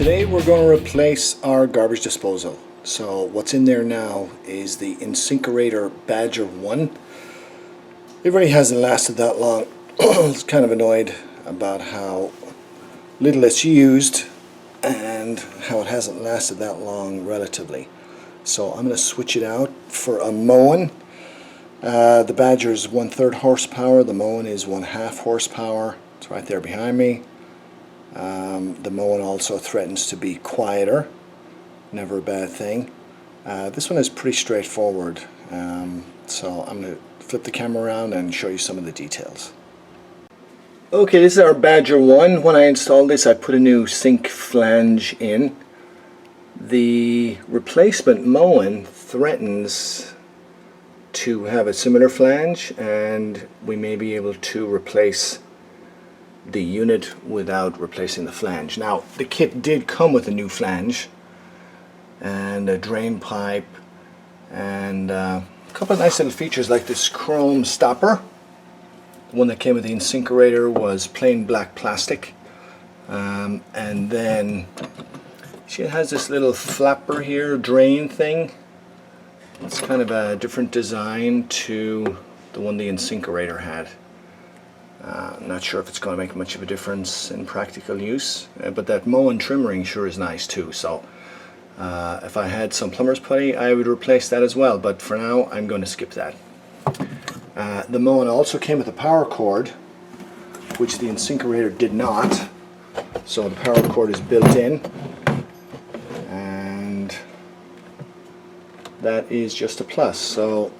Today we're going to replace our garbage disposal. So what's in there now is the Insinkerator Badger 1. It really hasn't lasted that long. I was kind of annoyed about how little it's used and how it hasn't lasted that long relatively. So I'm going to switch it out for a Moen. The Badger is 1/3 horsepower, the Moen is 1/2 horsepower. It's right there behind me. The Moen also threatens to be quieter, never a bad thing. This one is pretty straightforward, so I'm going to flip the camera around and show you some of the details. Okay, this is our Badger 1. When I installed this, I put a new sink flange in. The replacement Moen threatens to have a similar flange, and we may be able to replace the unit without replacing the flange. Now, the kit did come with a new flange and a drain pipe and a couple of nice little features like this chrome stopper. The one that came with the Insinkerator was plain black plastic, and then she has this little flapper here, drain thing. It's kind of a different design to the one the Insinkerator had. I'm not sure if it's going to make much of a difference in practical use, but that Moen trim ring sure is nice too. So if I had some plumber's putty, I would replace that as well, but for now I'm going to skip that. The Moen also came with a power cord, which the Insinkerator did not. So the power cord is built in, and that is just a plus. So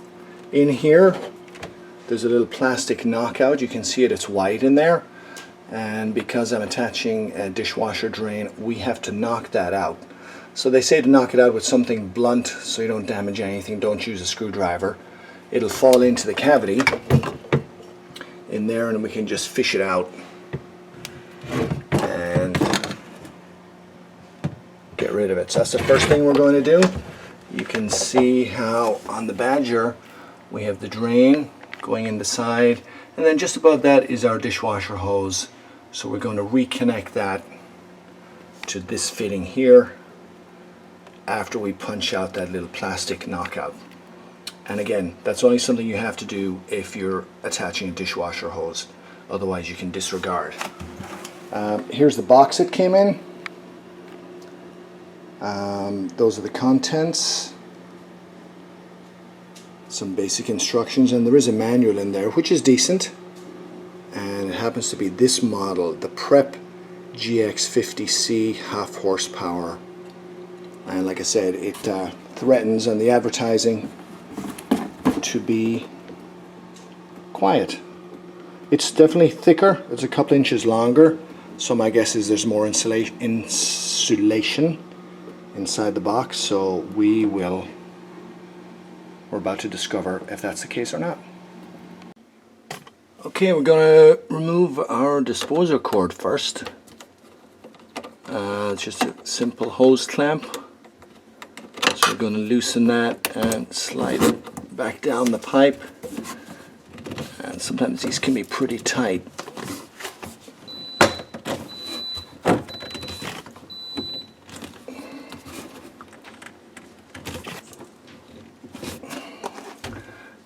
in here there's a little plastic knockout. You can see it, it's white in there, and because I'm attaching a dishwasher drain, we have to knock that out. So they say to knock it out with something blunt so you don't damage anything. Don't use a screwdriver. It'll fall into the cavity in there, and we can just fish it out and get rid of it. So that's the first thing we're going to do. You can see how on the Badger we have the drain going in the side, and then just above that is our dishwasher hose. So we're going to reconnect that to this fitting here after we punch out that little plastic knockout. And again, that's only something you have to do if you're attaching a dishwasher hose, otherwise you can disregard. Here's the box it came in. Those are the contents. Some basic instructions, and there is a manual in there which is decent, and it happens to be this model, the Prep GX50c 1/2 horsepower, and like I said, it threatens on the advertising to be quiet. It's definitely thicker, it's a couple inches longer, so my guess is there's more insulation inside the box, so we're about to discover if that's the case or not. Okay, we're going to remove our disposer cord first. It's just a simple hose clamp. So we're going to loosen that and slide it back down the pipe. And sometimes these can be pretty tight.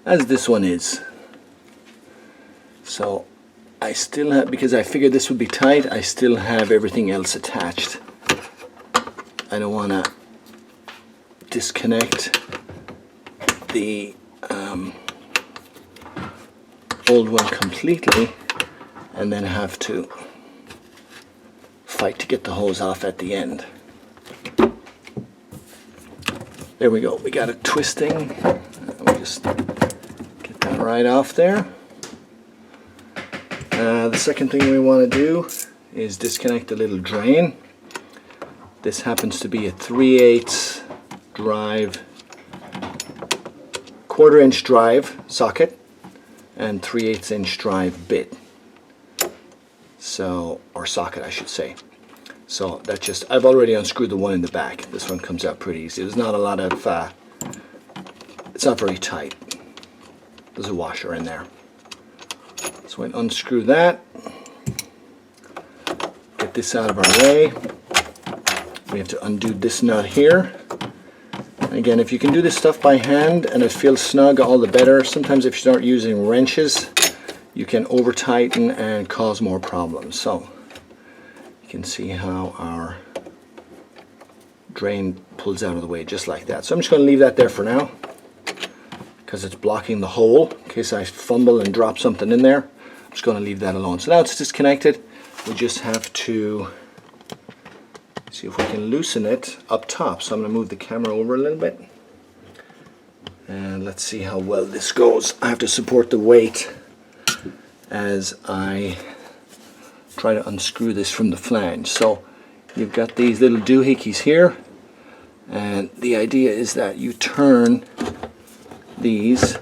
As this one is. So I still have, because I figured this would be tight, I still have everything else attached. I don't want to disconnect the old one completely and then have to fight to get the hose off at the end. There we go, we got it twisting. We'll just get that right off there. The second thing we want to do is disconnect the little drain. This happens to be a 3/8 drive, 1/4 inch drive socket and 3/8 inch drive bit. So, or socket I should say. So that just, I've already unscrewed the one in the back. This one comes out pretty easy. There's not a lot of, it's not very tight. There's a washer in there. So I unscrew that, get this out of our way. we have to undo this nut here. Again, if you can do this stuff by hand and it feels snug, all the better. Sometimes if you start using wrenches, you can over tighten and cause more problems. So you can see how our drain pulls out of the way just like that. So I'm just going to leave that there for now because it's blocking the hole in case I fumble and drop something in there. I'm just going to leave that alone. So now it's disconnected. We just have to see if we can loosen it up top. So I'm going to move the camera over a little bit and let's see how well this goes. I have to support the weight as I try to unscrew this from the flange. So you've got these little doohickeys here, and the idea is that you turn these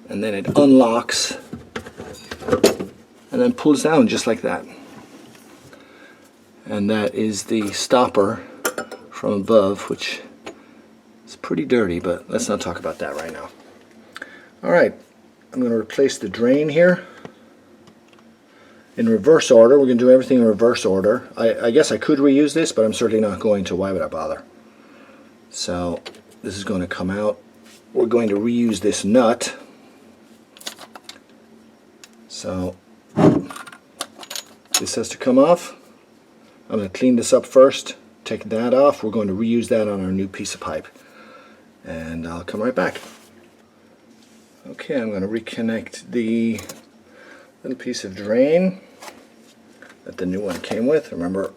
and then it unlocks and then pulls down just like that. And that is the stopper from above, which is pretty dirty, but let's not talk about that right now. Alright, I'm going to replace the drain here in reverse order. We're going to do everything in reverse order. I guess I could reuse this, but I'm certainly not going to. Why would I bother? So this is going to come out. We're going to reuse this nut. So this has to come off. I'm going to clean this up first, take that off. We're going to reuse that on our new piece of pipe. And I'll come right back. Okay, I'm going to reconnect the little piece of drain that the new one came with. Remember,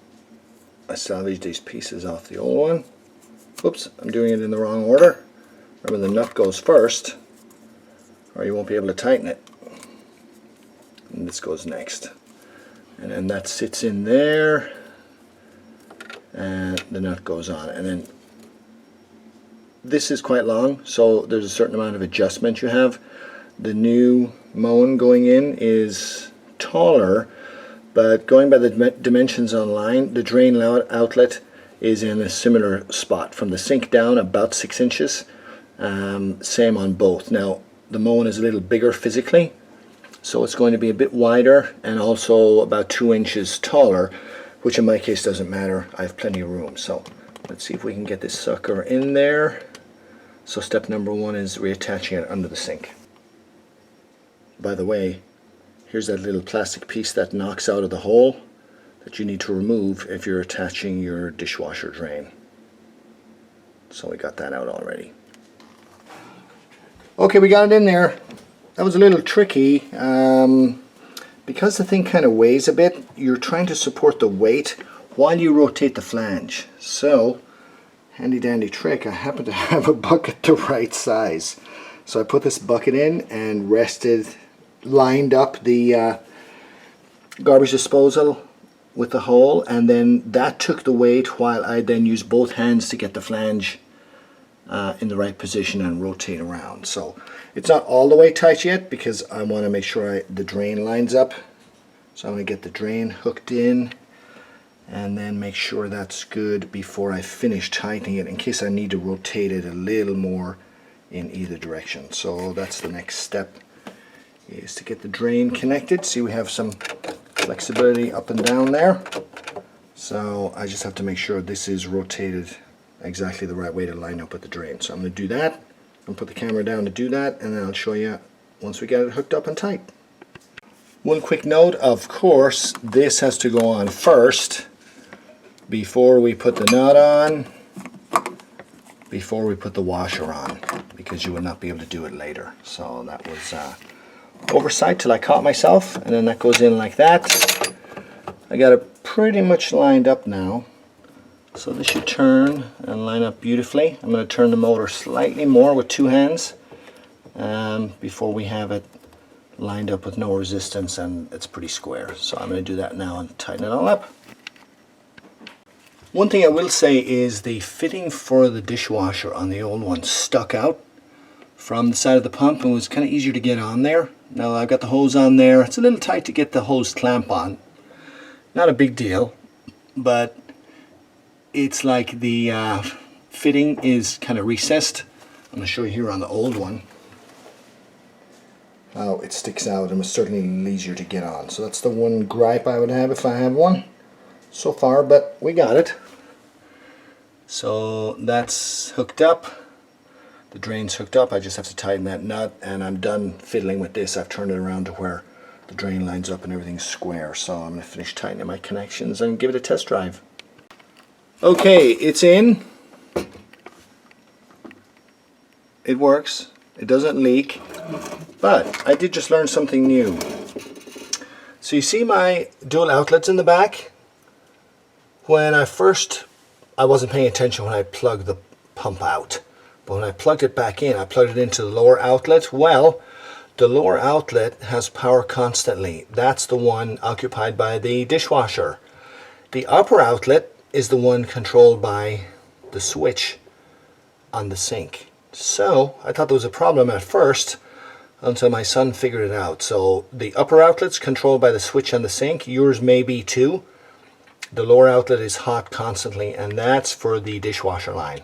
I salvaged these pieces off the old one. Oops, I'm doing it in the wrong order. Remember, the nut goes first, or you won't be able to tighten it. And this goes next. And then that sits in there, and the nut goes on. And then this is quite long, so there's a certain amount of adjustment you have. The new Moen going in is taller, but going by the dimensions online, the drain outlet is in a similar spot from the sink down, about 6 inches. Same on both. Now the Moen is a little bigger physically, so it's going to be a bit wider and also about 2 inches taller, which in my case doesn't matter. I have plenty of room. So let's see if we can get this sucker in there. So step number one is reattaching it under the sink. By the way, here's that little plastic piece that knocks out of the hole that you need to remove if you're attaching your dishwasher drain. So we got that out already. Okay, we got it in there. That was a little tricky. Because the thing kind of weighs a bit, you're trying to support the weight while you rotate the flange. So, handy dandy trick, I happen to have a bucket the right size. So I put this bucket in and lined up the garbage disposal with the hole, and then that took the weight while I then used both hands to get the flange in the right position and rotate around. So it's not all the way tight yet because I want to make sure the drain lines up. So I'm going to get the drain hooked in and then make sure that's good before I finish tightening it in case I need to rotate it a little more in either direction. So that's the next step, is to get the drain connected. See, we have some flexibility up and down there. So I just have to make sure this is rotated exactly the right way to line up with the drain. So I'm going to do that. I'm going to put the camera down to do that, and then I'll show you once we get it hooked up and tight. One quick note, of course, this has to go on first before we put the nut on, before we put the washer on, because you would not be able to do it later. So that was oversight till I caught myself, and then that goes in like that. I got it pretty much lined up now. So this should turn and line up beautifully. I'm going to turn the motor slightly more with two hands before we have it lined up with no resistance and it's pretty square. So I'm going to do that now and tighten it all up. One thing I will say is the fitting for the dishwasher on the old one stuck out from the side of the pump and was kind of easier to get on there. Now I've got the hose on there. It's a little tight to get the hose clamp on. Not a big deal, but it's like the fitting is kind of recessed. I'm going to show you here on the old one how it sticks out, and it's certainly a little easier to get on. So that's the one gripe I would have if I have one so far, but we got it. So that's hooked up. The drain's hooked up. I just have to tighten that nut, and I'm done fiddling with this. I've turned it around to where the drain lines up and everything's square. So I'm going to finish tightening my connections and give it a test drive. Okay, it's in. It works. It doesn't leak. But I did just learn something new. So you see my dual outlets in the back? When I wasn't paying attention when I plugged the pump out. But when I plugged it back in, I plugged it into the lower outlet. Well, the lower outlet has power constantly. That's the one occupied by the dishwasher. The upper outlet is the one controlled by the switch on the sink. So I thought there was a problem at first until my son figured it out. So the upper outlet's controlled by the switch on the sink. Yours may be too. The lower outlet is hot constantly, and that's for the dishwasher line.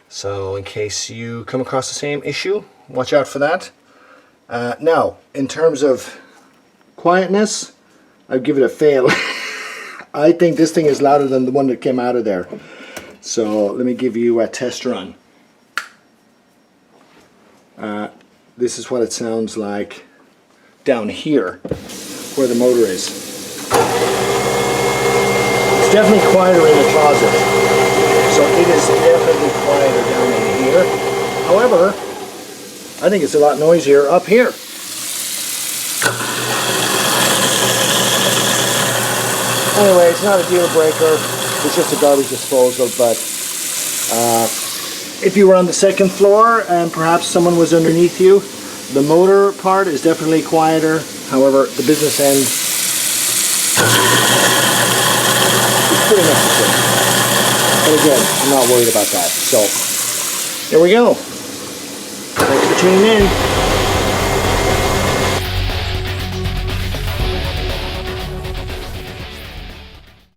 So in case you come across the same issue, watch out for that. Now, in terms of quietness, I'd give it a fail. I think this thing is louder than the one that came out of there. So let me give you a test run. This is what it sounds like down here where the motor is. It's definitely quieter in the closet. So it is definitely quieter down in here. However, I think it's a lot noisier up here. Anyway, it's not a deal breaker. It's just a garbage disposal, but if you were on the second floor and perhaps someone was underneath you, the motor part is definitely quieter. However, the business end is pretty much the same. But again, I'm not worried about that. So, there we go. Thanks for tuning in.